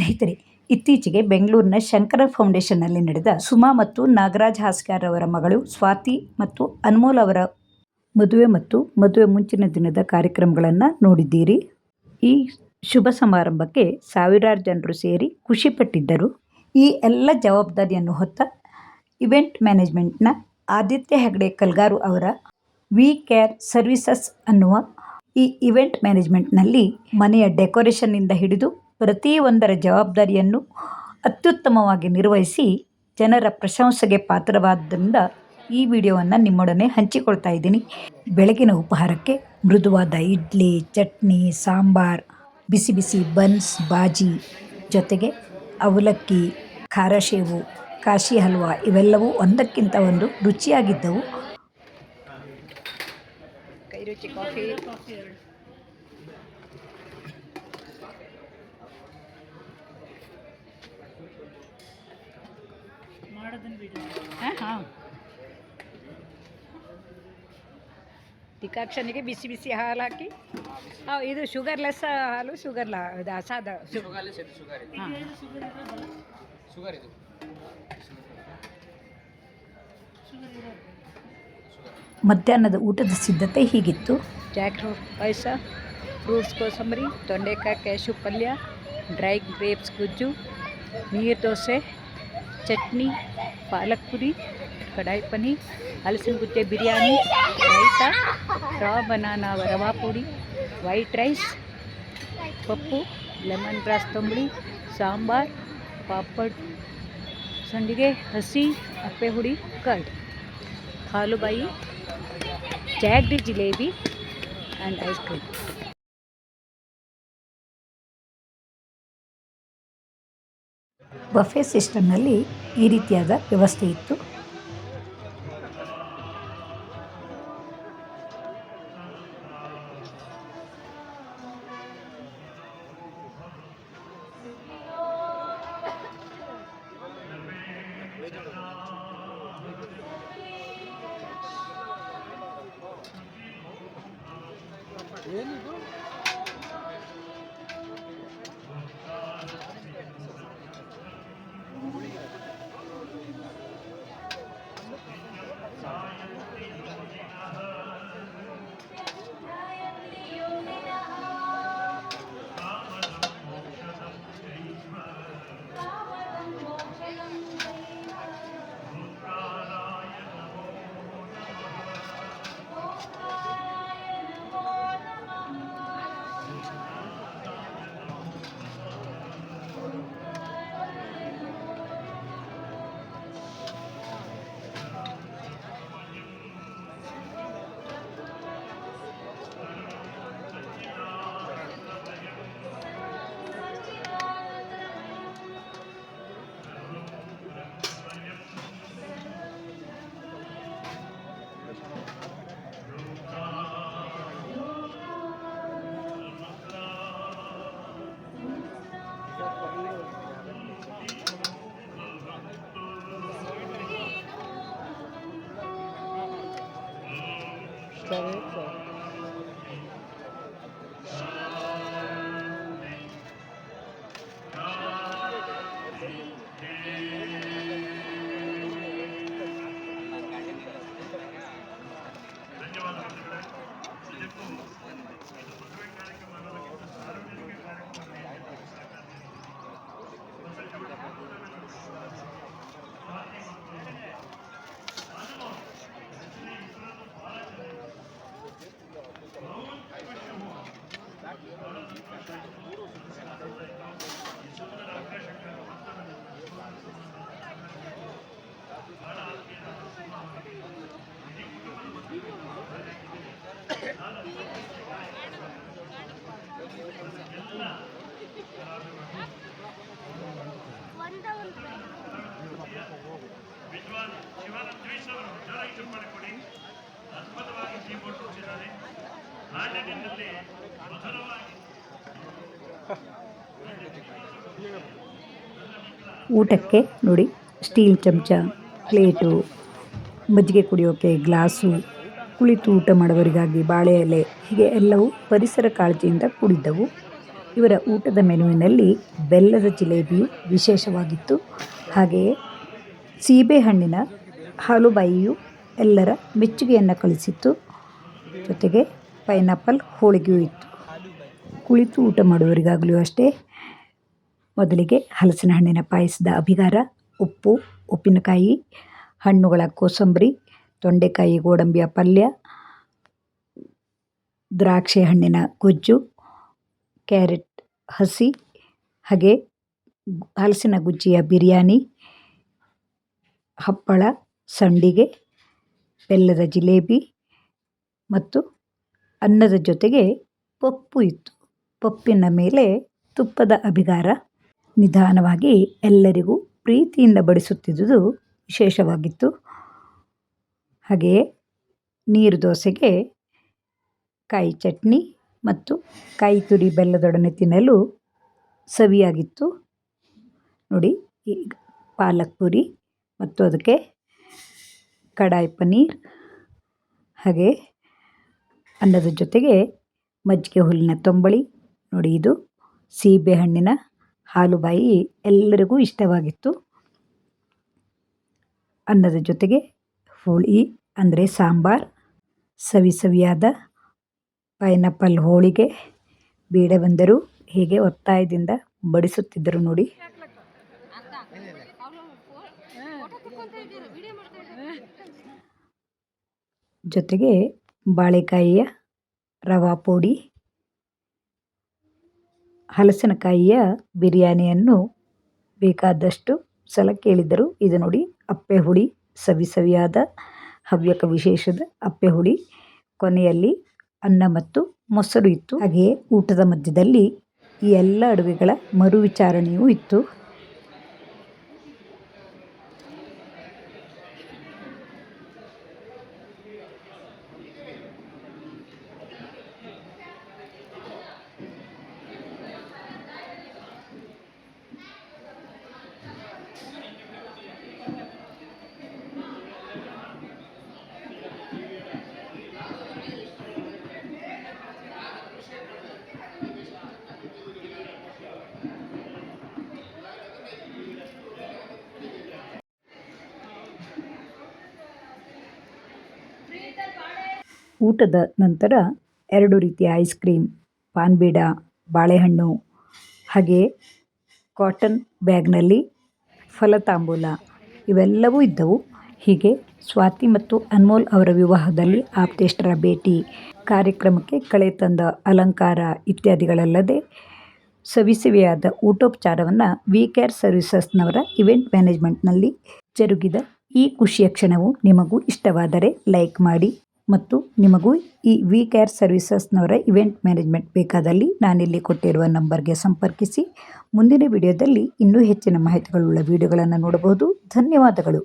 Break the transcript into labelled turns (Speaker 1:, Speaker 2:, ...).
Speaker 1: ಸ್ನೇಹಿತರೆ, ಇತ್ತೀಚೆಗೆ ಬೆಂಗಳೂರಿನ ಶಂಕರ ಫೌಂಡೇಶನ್ನಲ್ಲಿ ನಡೆದ ಸುಮಾ ಮತ್ತು ನಾಗರಾಜ್ ಹಾಸ್ಗಾರ್ ಅವರ ಮಗಳು ಸ್ವಾತಿ ಮತ್ತು ಅನ್ಮೋಲ್ ಅವರ ಮದುವೆ ಮತ್ತು ಮದುವೆ ಮುಂಚಿನ ದಿನದ ಕಾರ್ಯಕ್ರಮಗಳನ್ನು ನೋಡಿದ್ದೀರಿ. ಈ ಶುಭ ಸಮಾರಂಭಕ್ಕೆ ಸಾವಿರಾರು ಜನರು ಸೇರಿ ಖುಷಿಪಟ್ಟಿದ್ದರು. ಈ ಎಲ್ಲ ಜವಾಬ್ದಾರಿಯನ್ನು ಹೊತ್ತ ಇವೆಂಟ್ ಮ್ಯಾನೇಜ್ಮೆಂಟ್ನ ಆದಿತ್ಯ ಹೆಗಡೆ ಕಲ್ಗಾರು ಅವರ ವಿ ಕೇರ್ ಸರ್ವಿಸಸ್ ಅನ್ನುವ ಈ ಇವೆಂಟ್ ಮ್ಯಾನೇಜ್ಮೆಂಟ್ನಲ್ಲಿ ಮನೆಯ ಡೆಕೋರೇಷನ್ನಿಂದ ಹಿಡಿದು ಪ್ರತಿಯೊಂದರ ಜವಾಬ್ದಾರಿಯನ್ನು ಅತ್ಯುತ್ತಮವಾಗಿ ನಿರ್ವಹಿಸಿ ಜನರ ಪ್ರಶಂಸೆಗೆ ಪಾತ್ರವಾದ್ದರಿಂದ ಈ ವಿಡಿಯೋವನ್ನು ನಿಮ್ಮೊಡನೆ ಹಂಚಿಕೊಳ್ತಾ ಇದ್ದೀನಿ. ಬೆಳಗಿನ ಉಪಹಾರಕ್ಕೆ ಮೃದುವಾದ ಇಡ್ಲಿ, ಚಟ್ನಿ, ಸಾಂಬಾರ್, ಬಿಸಿ ಬಿಸಿ ಬನ್ಸ್, ಬಾಜಿ, ಜೊತೆಗೆ ಅವಲಕ್ಕಿ, ಖಾರ ಶೇವು, ಕಾಶಿ ಹಲ್ವಾ ಇವೆಲ್ಲವೂ ಒಂದಕ್ಕಿಂತ ಒಂದು ರುಚಿಯಾಗಿದ್ದವು. ಕೈ ರುಚಿ ಕಾಫಿ ಹಾಂ ಡಿಕಾಕ್ಷನಿಗೆ ಬಿಸಿ ಬಿಸಿ ಹಾಲು ಹಾಕಿ ಇದು ಶುಗರ್ಲೆಸ್ ಹಾಲು, ಇದು ಸಾದಾ ಹಾಂ ಮಧ್ಯಾಹ್ನದ ಊಟದ ಸಿದ್ಧತೆ ಹೀಗಿತ್ತು. ಜಾಕ್‌ಫ್ರೂಟ್ ಪಾಯಸ, ಫ್ರೂಟ್ಸ್ ಕೋಸಂಬರಿ, ತೊಂಡೆಕಾಯಿ ಕ್ಯಾಶು ಪಲ್ಯ, ಡ್ರೈ ಗ್ರೇಪ್ಸ್ ಗುಜ್ಜು, ನೀರು ದೋಸೆ, ಚಟ್ನಿ, ಪಾಲಕ್ ಪುರಿ, ಕಡಾಯಿ ಪನ್ನೀರ್, ಹಲಸಿನ ಗುಜ್ಜೆ ಬಿರಿಯಾನಿ, ರೈತ, ರಾ ಬನಾನಾ ರವಾ ಪುಡಿ, ವೈಟ್ ರೈಸ್, ಪಪ್ಪು, ಲೆಮನ್ ಗ್ರಾಸ್ ತಂಬುಳಿ, ಸಾಂಬಾರ್, ಪಾಪಡ್, ಸಂಡಿಗೆ, ಹಸಿ ಅಪ್ಪೆ ಹುಡಿ, ಕರ್ಡ್, ಹಾಲುಬಾಯಿ, jaggery jalebi and ice cream. Buffet ಸಿಸ್ಟಮ್ನಲ್ಲಿ ಈ ರೀತಿಯಾದ ವ್ಯವಸ್ಥೆ ಇತ್ತು. ಊಟಕ್ಕೆ ನೋಡಿ, ಸ್ಟೀಲ್ ಚಮಚ, ಪ್ಲೇಟು, ಮಜ್ಜಿಗೆ ಕುಡಿಯೋಕ್ಕೆ ಗ್ಲಾಸು, ಕುಳಿತು ಊಟ ಮಾಡುವವರಿಗಾಗಿ ಬಾಳೆ ಎಲೆ, ಹೀಗೆ ಎಲ್ಲವೂ ಪರಿಸರ ಕಾಳಜಿಯಿಂದ ಕೂಡಿದ್ದವು. ಇವರ ಊಟದ ಮೆನುವಿನಲ್ಲಿ ಬೆಲ್ಲದ ಜಿಲೇಬಿಯು ವಿಶೇಷವಾಗಿತ್ತು. ಹಾಗೆಯೇ ಸೀಬೆಹಣ್ಣಿನ ಹಾಲುಬಾಯಿಯು ಎಲ್ಲರ ಮೆಚ್ಚುಗೆಯನ್ನು ಗಳಿಸಿತ್ತು. ಜೊತೆಗೆ ಪೈನಾಪಲ್ ಹೋಳಿಗೆಯೂ ಇತ್ತು. ಕುಳಿತು ಊಟ ಮಾಡುವವರಿಗಾಗಲೂ ಅಷ್ಟೇ ಮೊದಲಿಗೆ ಹಲಸಿನ ಹಣ್ಣಿನ ಪಾಯಸದ ಅಭಿಗಾರ, ಉಪ್ಪು, ಉಪ್ಪಿನಕಾಯಿ, ಹಣ್ಣುಗಳ ಕೋಸಂಬರಿ, ತೊಂಡೆಕಾಯಿ ಗೋಡಂಬಿಯ ಪಲ್ಯ, ದ್ರಾಕ್ಷಿ ಹಣ್ಣಿನ ಗೊಜ್ಜು, ಕ್ಯಾರೆಟ್ ಹಸಿ, ಹಾಗೆ ಹಲಸಿನ ಗುಜ್ಜಿಯ ಬಿರಿಯಾನಿ, ಹಪ್ಪಳ, ಸಂಡಿಗೆ, ಬೆಲ್ಲದ ಜಿಲೇಬಿ ಮತ್ತು ಅನ್ನದ ಜೊತೆಗೆ ಪಪ್ಪು ಇತ್ತು. ಪಪ್ಪಿನ ಮೇಲೆ ತುಪ್ಪದ ಅಭಿಗಾರ. ನಿಧಾನವಾಗಿ ಎಲ್ಲರಿಗೂ ಪ್ರೀತಿಯಿಂದ ಬಡಿಸುತ್ತಿದ್ದುದು ವಿಶೇಷವಾಗಿತ್ತು. ಹಾಗೆಯೇ ನೀರು ದೋಸೆಗೆ ಕಾಯಿ ಚಟ್ನಿ ಮತ್ತು ಕಾಯಿ ತುರಿ ಬೆಲ್ಲದೊಡನೆ ತಿನ್ನಲು ಸವಿಯಾಗಿತ್ತು. ನೋಡಿ, ಈಗ ಪಾಲಕ್ ಪುರಿ ಮತ್ತು ಅದಕ್ಕೆ ಕಡಾಯಿ ಪನ್ನೀರ್, ಹಾಗೆ ಅನ್ನದ ಜೊತೆಗೆ ಮಜ್ಜಿಗೆ ಹುಲ್ಲಿನ ತಂಬಳಿ. ನೋಡಿ, ಇದು ಸೀಬೆಹಣ್ಣಿನ ಹಾಲುಬಾಯಿ ಎಲ್ಲರಿಗೂ ಇಷ್ಟವಾಗಿತ್ತು. ಅನ್ನದ ಜೊತೆಗೆ ಹುಳಿ ಅಂದರೆ ಸಾಂಬಾರ್, ಸವಿಯಾದ ಪೈನಾಪಲ್ ಹೋಳಿಗೆ. ಬೇಡ ಬಂದರೂ ಹೇಗೆ ಒತ್ತಾಯದಿಂದ ಬಡಿಸುತ್ತಿದ್ದರು ನೋಡಿ. ಜೊತೆಗೆ ಬಾಳೆಕಾಯಿಯ ರವಾ ಪೋಡಿ, ಹಲಸಿನಕಾಯಿಯ ಬಿರಿಯಾನಿಯನ್ನು ಬೇಕಾದಷ್ಟು ಸಲ ಕೇಳಿದ್ದರು. ಇದು ನೋಡಿ, ಅಪ್ಪೆ ಹುಳಿ, ಸವಿಯಾದ ಹವ್ಯಕ ವಿಶೇಷದ ಅಪ್ಪೆ ಹುಳಿ. ಕೊನೆಯಲ್ಲಿ ಅನ್ನ ಮತ್ತು ಮೊಸರು ಇತ್ತು. ಹಾಗೆಯೇ ಊಟದ ಮಧ್ಯದಲ್ಲಿ ಈ ಎಲ್ಲ ಅಡುಗೆಗಳ ಮರು ವಿಚಾರಣೆಯೂ ಇತ್ತು. ಊಟದ ನಂತರ 2 ರೀತಿಯ ಐಸ್ ಕ್ರೀಮ್, ಪಾನ್ಬೀಡ, ಬಾಳೆಹಣ್ಣು, ಹಾಗೆ ಕಾಟನ್ ಬ್ಯಾಗ್ನಲ್ಲಿ ಫಲತಾಂಬೂಲ ಇವೆಲ್ಲವೂ ಇದ್ದವು. ಹೀಗೆ ಸ್ವಾತಿ ಮತ್ತು ಅನ್ಮೋಲ್ ಅವರ ವಿವಾಹದಲ್ಲಿ ಆಪ್ತೇಷ್ಟರ ಭೇಟಿ, ಕಾರ್ಯಕ್ರಮಕ್ಕೆ ಕಳೆ ತಂದ ಅಲಂಕಾರ ಇತ್ಯಾದಿಗಳಲ್ಲದೆ ಸವಿಯಾದ ಊಟೋಪಚಾರವನ್ನು ವಿ ಕೇರ್ ಸರ್ವಿಸಸ್ನವರ ಇವೆಂಟ್ ಮ್ಯಾನೇಜ್ಮೆಂಟ್ನಲ್ಲಿ ಜರುಗಿದ ಈ ಖುಷಿಯ ಕ್ಷಣವು ನಿಮಗೂ ಇಷ್ಟವಾದರೆ ಲೈಕ್ ಮಾಡಿ ಮತ್ತು ನಿಮಗೂ ಈ ವಿ ಕೇರ್ ಸರ್ವಿಸಸ್ನವರ ಇವೆಂಟ್ ಮ್ಯಾನೇಜ್ಮೆಂಟ್ ಬೇಕಾದಲ್ಲಿ ನಾನಿಲ್ಲಿ ಕೊಟ್ಟಿರುವ ನಂಬರ್ಗೆ ಸಂಪರ್ಕಿಸಿ. ಮುಂದಿನ ವಿಡಿಯೋದಲ್ಲಿ ಇನ್ನೂ ಹೆಚ್ಚಿನ ಮಾಹಿತಿಗಳುಳ್ಳ ವಿಡಿಯೋಗಳನ್ನು ನೋಡಬಹುದು. ಧನ್ಯವಾದಗಳು.